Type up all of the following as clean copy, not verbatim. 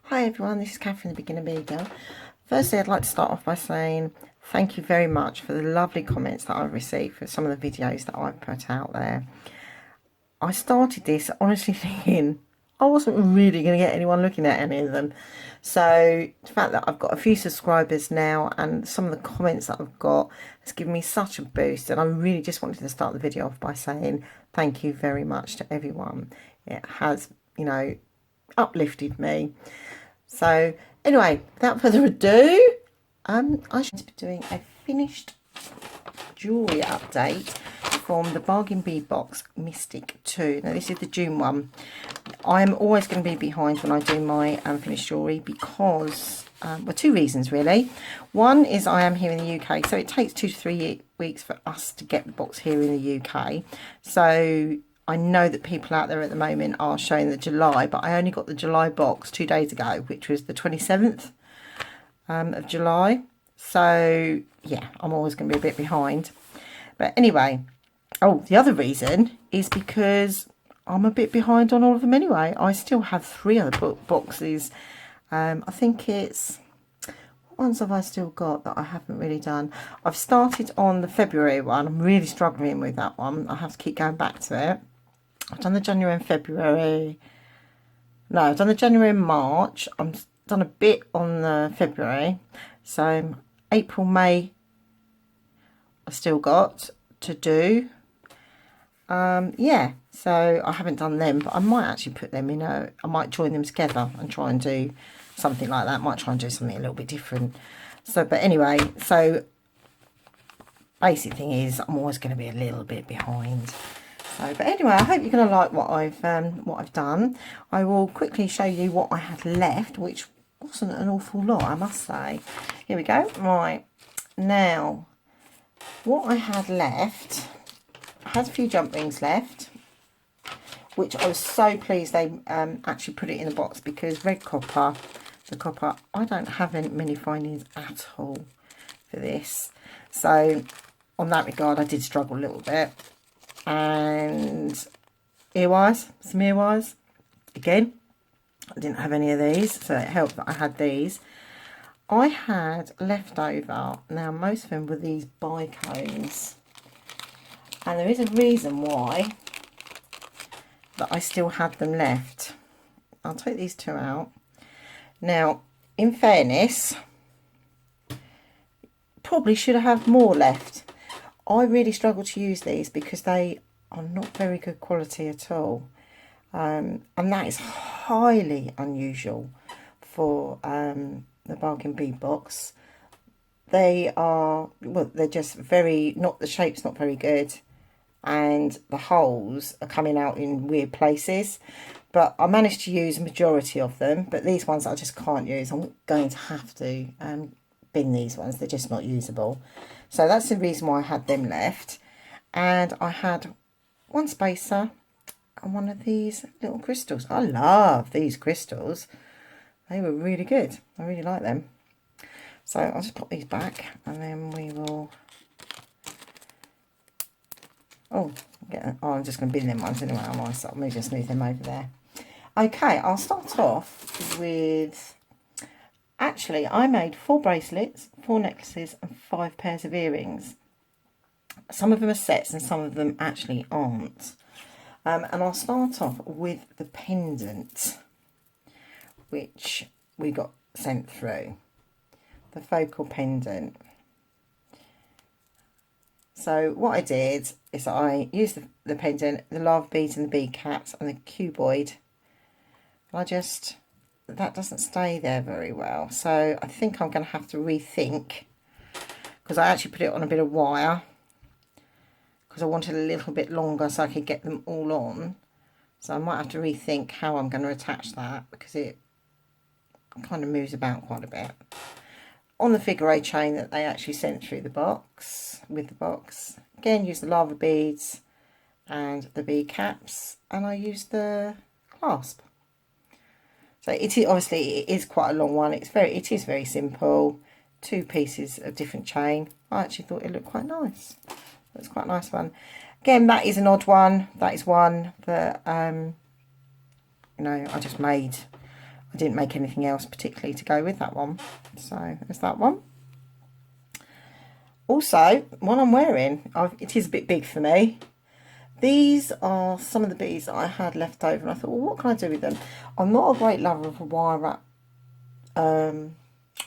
Hi everyone, this is Catherine, the Beginner Bead Girl. Firstly, I'd like to start off by saying thank you very much for the lovely comments that I've received for some of the videos that I've put out there. I started this honestly thinking I wasn't really going to get anyone looking at any of them. So the fact that I've got a few subscribers now and some of the comments that I've got has given me such a boost, and I really just wanted to start the video off by saying thank you very much to everyone. It has, uplifted me. So anyway, without further ado, I should be doing a finished jewellery update from the Bargain Bead Box Mystic 2. Now this is the June one. I'm always going to be behind when I do my finished jewellery because, well, two reasons really. One is I am here in the UK, so it takes 2 to 3 weeks for us to get the box here in the UK. So I know that people out there at the moment are showing the July, but I only got the July box 2 days ago, which was the 27th of July. So yeah, I'm always going to be a bit behind. But anyway, oh, the other reason is because I'm a bit behind on all of them anyway. I still have 3 other boxes. I think it's... What ones have I still got that I haven't really done? I've started on the February one. I'm really struggling with that one. I have to keep going back to it. I've done the January and February. No, I've done the January and March. I've done a bit on the February. So April, May, I've still got to do. Yeah, so I haven't done them, but I might actually put them in I might join them together and try and do something like that. Might try and do something a little bit different. So, but anyway, so basic thing is I'm always going to be a little bit behind. So, but anyway, I hope you're going to like what I've done. I will quickly show you what I had left, which wasn't an awful lot, I must say. Here we go. Right, now what I had left, I had a few jump rings left, which I was so pleased they actually put it in the box, because red copper, the copper, I don't have many findings at all for this. So on that regard, I did struggle a little bit. And earwires, some earwires. Again, I didn't have any of these, so it helped that I had these. I had left over, now most of them were these bicones. And there is a reason why that I still had them left. I'll take these 2 out. Now, in fairness, probably should have more left. I really struggle to use these because they are not very good quality at all. And that is highly unusual for the Bargain Bead Box. They are, well, they're just very, the shape's not very good. And the holes are coming out in weird places. But I managed to use a majority of them. But these ones I just can't use. I'm going to have to bin these ones. They're just not usable. So that's the reason why I had them left. And I had 1 spacer and 1 of these little crystals. I love these crystals. They were really good. I really like them. So I'll just pop these back and then we will... Oh, I'm just going to bin them ones anyway. I might start moving, just move them over there. Okay, I'll start off with... Actually, I made 4 bracelets, 4 necklaces and 5 pairs of earrings. Some of them are sets and some of them actually aren't. And I'll start off with the pendant, which we got sent through. The focal pendant. So what I did is I used the pendant, the lava beads and the bead caps and the cuboid. That doesn't stay there very well, so I think I'm going to have to rethink, because I actually put it on a bit of wire because I wanted a little bit longer so I could get them all on. So I might have to rethink how I'm going to attach that, because it kind of moves about quite a bit. On the figure 8 chain that they actually sent through the box, with the box, again use the lava beads and the bead caps, and I used the clasp. So it is, obviously it is quite a long one. It is very simple. 2 pieces of different chain. I actually thought it looked quite nice. It's quite a nice one. Again, that is an odd one. That is one that I just made. I didn't make anything else particularly to go with that one. So there's that one. Also, what I'm wearing, it is a bit big for me. These are some of the beads that I had left over, and I thought, well, what can I do with them? I'm not a great lover of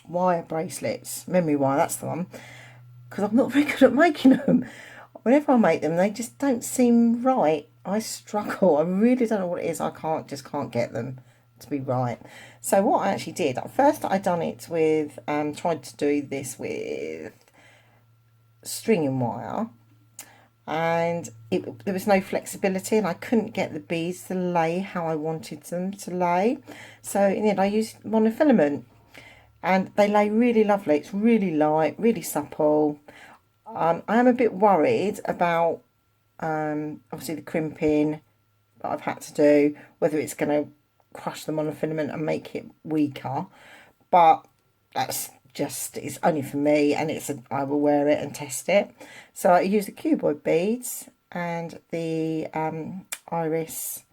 wire bracelets, memory wire, that's the one, because I'm not very good at making them. Whenever I make them, they just don't seem right. I struggle. I really don't know what it is. I just can't get them to be right. So what I actually did, at first I done it with, tried to do this with stringing wire, and there was no flexibility, and I couldn't get the beads to lay how I wanted them to lay. So in the end I used monofilament, and they lay really lovely. It's really light, really supple. I am a bit worried about obviously the crimping that I've had to do, whether it's going to crush the monofilament and make it weaker, but that's just, it's only for me, and I will wear it and test it. So I use the cuboid beads and the iris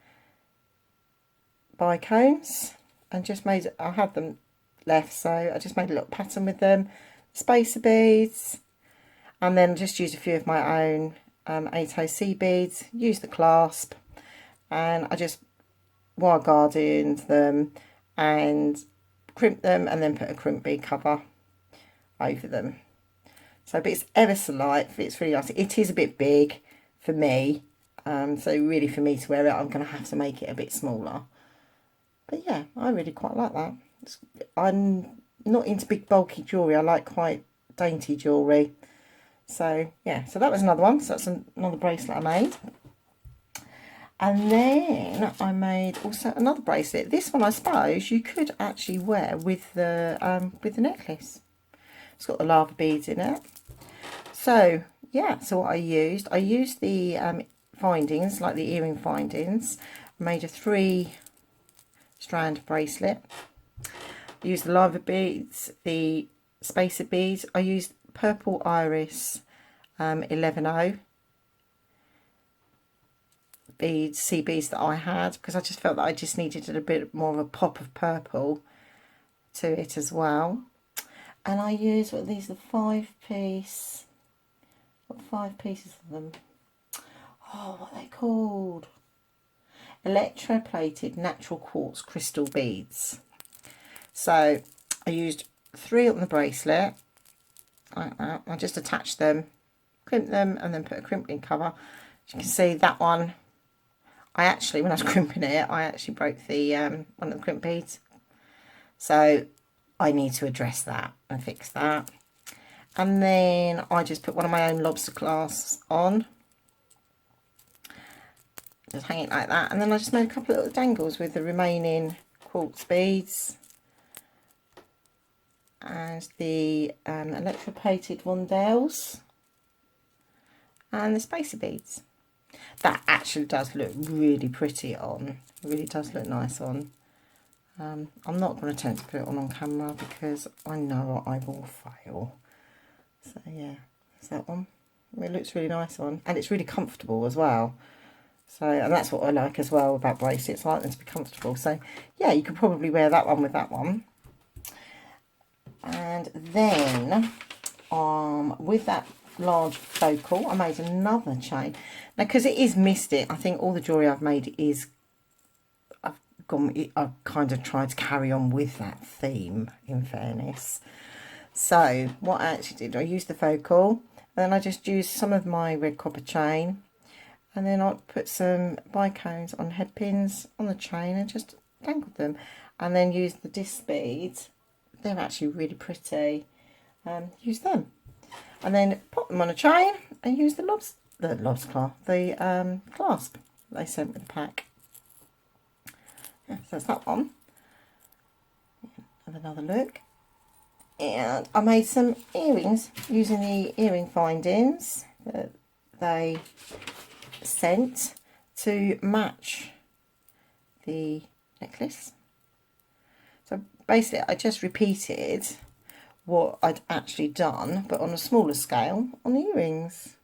bicones, and just made, I had them left, so I just made a little pattern with them, spacer beads, and then just used a few of my own 8OC beads, used the clasp, and I just wire guarded them and crimped them, and then put a crimp bead cover over them. So, but it's ever so light, it's really nice. It is a bit big for me, so really for me to wear it, I'm going to have to make it a bit smaller. But yeah, I really quite like that. I'm not into big bulky jewellery, I like quite dainty jewellery. So yeah, so that was another one. So that's another bracelet I made. And then I made also another bracelet. This one I suppose you could actually wear with the necklace. It's got the lava beads in it. So yeah, so what I used the findings, like the earring findings. I made a 3-strand bracelet. I used the lava beads, the spacer beads. I used purple iris 11O beads, sea beads that I had, because I just felt that I just needed a bit more of a pop of purple to it as well. And I used, what are these, the 5-piece, got 5 pieces of them. Oh, what are they called? Electroplated natural quartz crystal beads. So I used 3 on the bracelet, like that. I just attached them, crimped them, and then put a crimping cover. As you can see, that one, I actually, when I was crimping it, I actually broke the one of the crimp beads. So I need to address that and fix that. And then I just put one of my own lobster clasps on. Just hang it like that. And then I just made a couple of little dangles with the remaining quartz beads. And the electroplated rondelles. And the spacer beads. That actually does look really pretty on. It really does look nice on. I'm not going to attempt to put it on camera because I know I will fail. So yeah, that's that one. It looks really nice on, and it's really comfortable as well. So, and that's what I like as well about bracelets. I like them to be comfortable. So yeah, you could probably wear that one with that one. And then with that large focal, I made another chain. Now, because it is mystic, I think all the jewellery I've made is, I've kind of tried to carry on with that theme, in fairness. So what I actually did, I used the focal, and then I just used some of my red copper chain, and then I put some bicones on head pins on the chain and just dangled them, and then used the disc beads. They're actually really pretty. Use them, and then pop them on a chain and use the clasp they sent with the pack. Yeah, so that's that one. Have another look. And I made some earrings using the earring findings that they sent to match the necklace. So basically I just repeated what I'd actually done, but on a smaller scale on the earrings.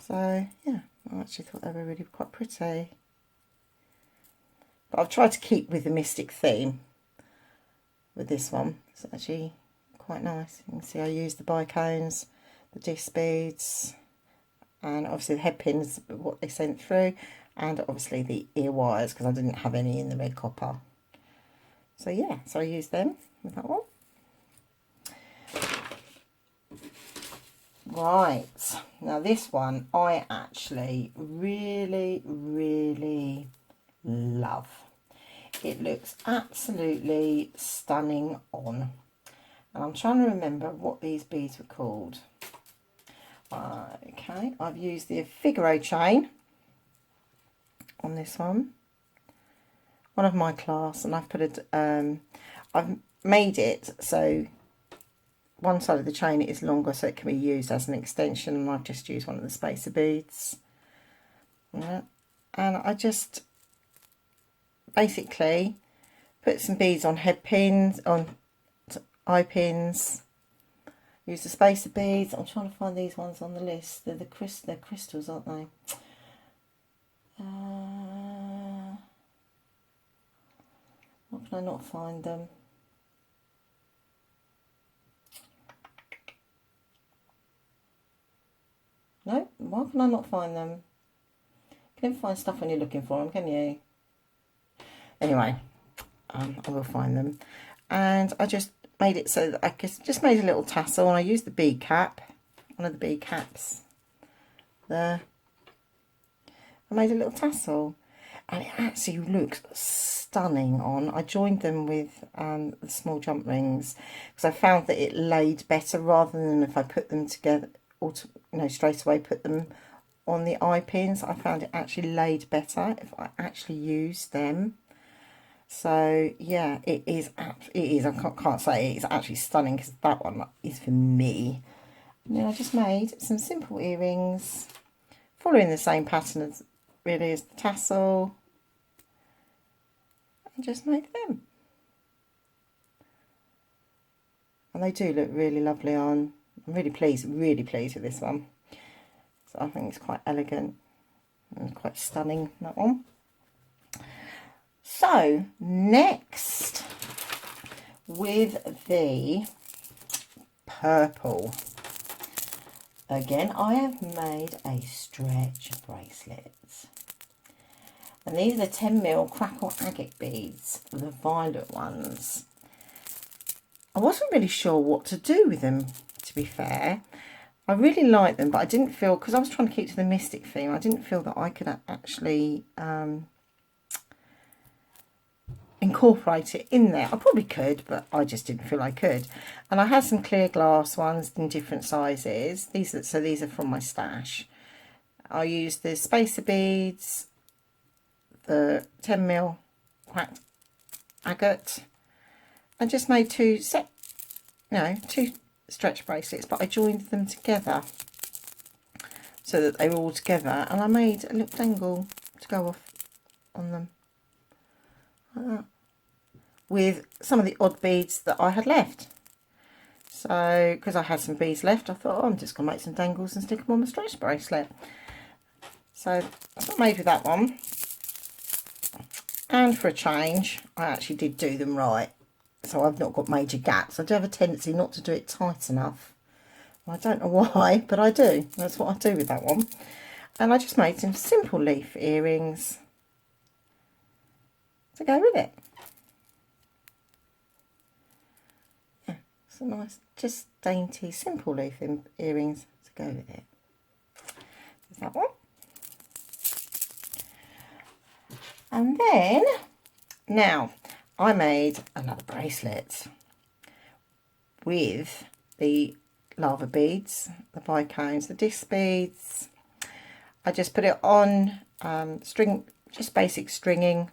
So yeah, I actually thought they were really quite pretty. But I've tried to keep with the mystic theme with this one. It's actually quite nice. You can see I used the bicones, the disc beads, and obviously the head pins, what they sent through, and obviously the ear wires because I didn't have any in the red copper. So yeah, so I used them with that one. Right, now this one I actually really love. It looks absolutely stunning on, and I'm trying to remember what these beads were called. Okay, I've used the Figaro chain on this one of my class, and I've put it I've made it so one side of the chain is longer so it can be used as an extension, and I've just used one of the spacer beads. Yeah. And I just basically put some beads on head pins, on eye pins, use the spacer beads. I'm trying to find these ones on the list. They're crystals, aren't they? Why can I not find them? No, why can I not find them? You can never find stuff when you're looking for them, can you? Anyway, I will find them. And I just made it so that I just made a little tassel, and I used the bead cap, one of the bead caps there. I made a little tassel, and it actually looks stunning on. I joined them with the small jump rings because I found that it laid better rather than if I put them together, or straight away put them on the eye pins. I found it actually laid better if I actually used them. So yeah, it is. I can't say it's actually stunning because that one is for me. And then I just made some simple earrings, following the same pattern as really as the tassel, and just made them. And they do look really lovely on. I'm really pleased with this one. So I think it's quite elegant and quite stunning, that one. So next, with the purple, again I have made a stretch bracelet, and these are 10mm crackle agate beads, the violet ones. I wasn't really sure what to do with them, to be fair. I really like them, but I didn't feel, because I was trying to keep to the mystic theme, I didn't feel that I could actually incorporate it in there. I probably could, but I just didn't feel I could. And I had some clear glass ones in different sizes. These are from my stash. I used the spacer beads, the 10mm cracked agate. I just made two stretch bracelets, but I joined them together so that they were all together, and I made a little dangle to go off on them like that, with some of the odd beads that I had left. So because I had some beads left, I thought, oh, I'm just gonna make some dangles and stick them on my stretch bracelet. So that's what I made with that one. And for a change, I actually did do them right, so I've not got major gaps. I do have a tendency not to do it tight enough. I don't know why, but I do. That's what I do with that one. And I just made some simple leaf earrings to go with it. Yeah, so nice, just dainty, simple leaf earrings to go with it. There's that one. And then, now, I made another bracelet with the lava beads, the bicones, the disc beads. I just put it on string, just basic stringing,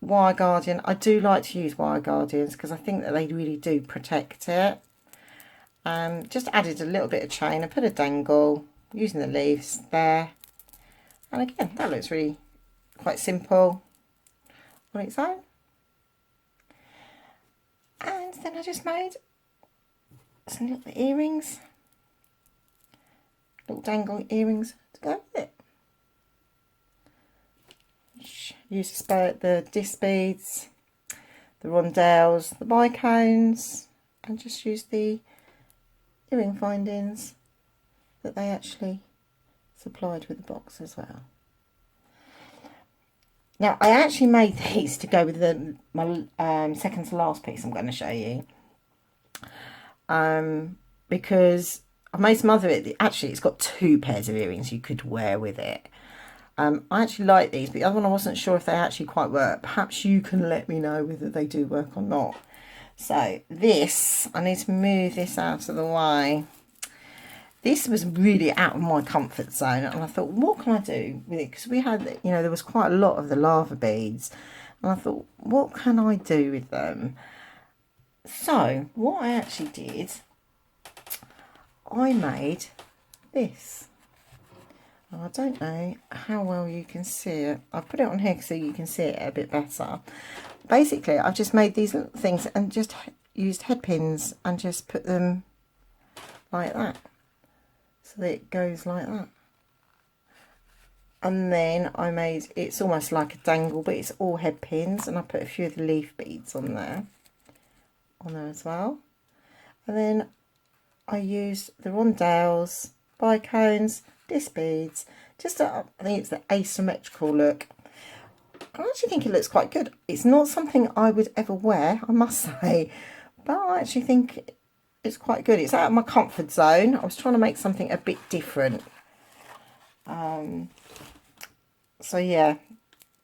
wire guardian. I do like to use wire guardians because I think that they really do protect it. Just added a little bit of chain. I put a dangle using the leaves there, and again that looks really quite simple on its own. And then I just made some little earrings, little dangle earrings to go with it. use the disc beads, the rondelles, the bicones, and just use the earring findings that they actually supplied with the box as well. Now, I actually made these to go with my second to last piece I'm going to show you. Because I've made some other, actually it's got 2 pairs of earrings you could wear with it. I actually like these, but the other one I wasn't sure if they actually quite work. Perhaps you can let me know whether they do work or not. So this, I need to move this out of the way. This was really out of my comfort zone, and I thought, what can I do with it? Because we had, you know, there was quite a lot of the lava beads, and I thought, what can I do with them? So what I actually did, I made this. And I don't know how well you can see it. I've put it on here so you can see it a bit better. Basically, I've just made these little things and just used head pins and just put them like that. So that it goes like that. And then I made, it's almost like a dangle, but it's all head pins, and I put a few of the leaf beads on there as well. And then I used the rondelles, bicones, disc beads, just I think it's the asymmetrical look. I actually think it looks quite good. It's not something I would ever wear, I must say, but I actually think it's quite good. It's out of my comfort zone. I was trying to make something a bit different. So yeah,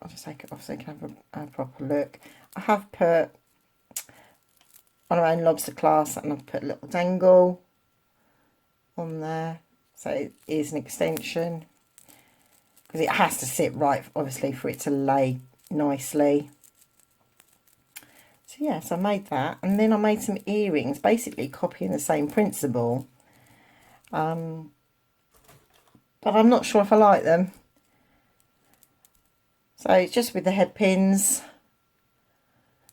I'll just take it off so you can have a proper look. I have put on our own lobster class, and I've put a little dangle on there. So it is an extension, because it has to sit right, obviously, for it to lay nicely. So yeah, so I made that, and then I made some earrings, basically copying the same principle. But I'm not sure if I like them. So it's just with the head pins.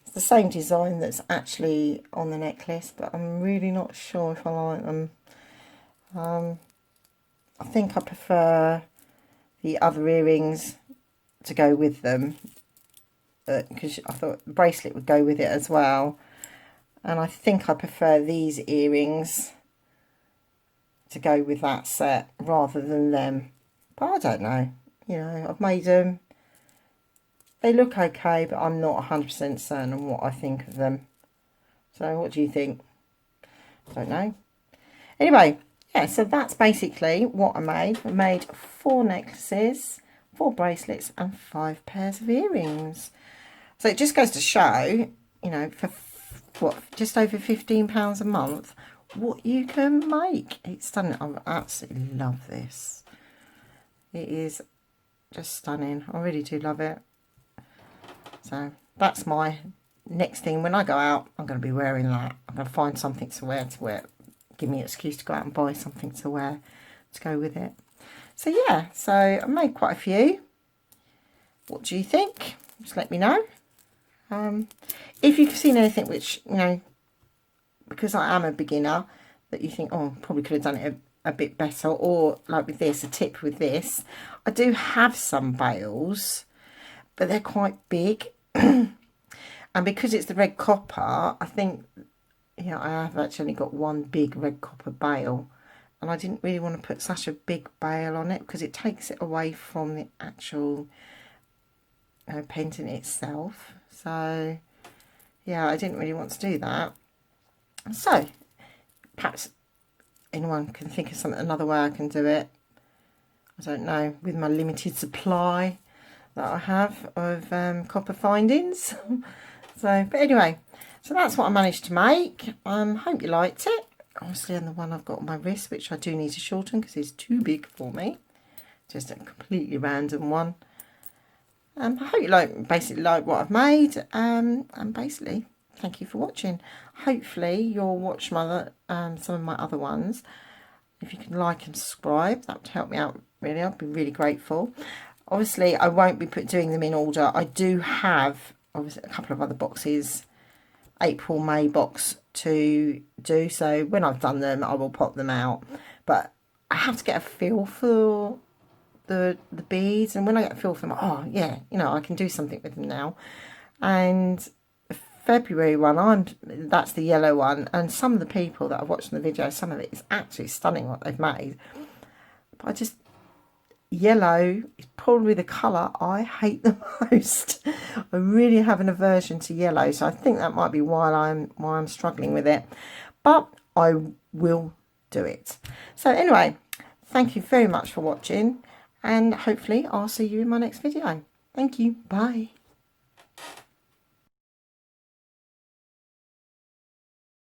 It's the same design that's actually on the necklace, but I'm really not sure if I like them. I think I prefer the other earrings to go with them, because I thought the bracelet would go with it as well, and I think I prefer these earrings to go with that set rather than them. But I don't know, you know, I've made them, they look okay, but I'm not 100% certain on what I think of them. So what do you think? I don't know. Anyway, yeah, so that's basically what I made. I made 4 necklaces, 4 bracelets, and 5 pairs of earrings. So it just goes to show, you know, for what, just over £15 a month, what you can make. It's stunning. I absolutely love this. It is just stunning. I really do love it. So that's my next thing. When I go out, I'm going to be wearing that. I'm going to find something to wear. Give me an excuse to go out and buy something to wear to go with it. So yeah, so I made quite a few. What do you think? Just let me know. If you've seen anything which, you know, because I am a beginner, that you think, oh, probably could have done it a bit better, or like with this, a tip with this, I do have some bails, but they're quite big. And because it's the red copper, I think, you know, I have actually got one big red copper bail, and I didn't really want to put such a big bail on it because it takes it away from the actual pendant itself. So yeah, I didn't really want to do that. So perhaps anyone can think of another way I can do it. I don't know, with my limited supply that I have of copper findings. So, but anyway, so that's what I managed to make. Hope you liked it. Obviously, on the one I've got on my wrist, which I do need to shorten because it's too big for me. Just a completely random one. I hope you basically like what I've made. And basically, thank you for watching. Hopefully, you'll watch some of my other ones. If you can like and subscribe, that would help me out really. I'd be really grateful. Obviously, I won't be doing them in order. I do have obviously a couple of other boxes, April, May box to do. So when I've done them, I will pop them out. But I have to get a feel for the beads, and when I get a feel for them, oh yeah, you know, I can do something with them now. And February one, that's the yellow one, and some of the people that I've watched in the video, some of it is absolutely stunning what they've made. But yellow is probably the colour I hate the most. I really have an aversion to yellow, so I think that might be why I'm struggling with it. But I will do it. So anyway, thank you very much for watching, and hopefully I'll see you in my next video. Thank you. Bye.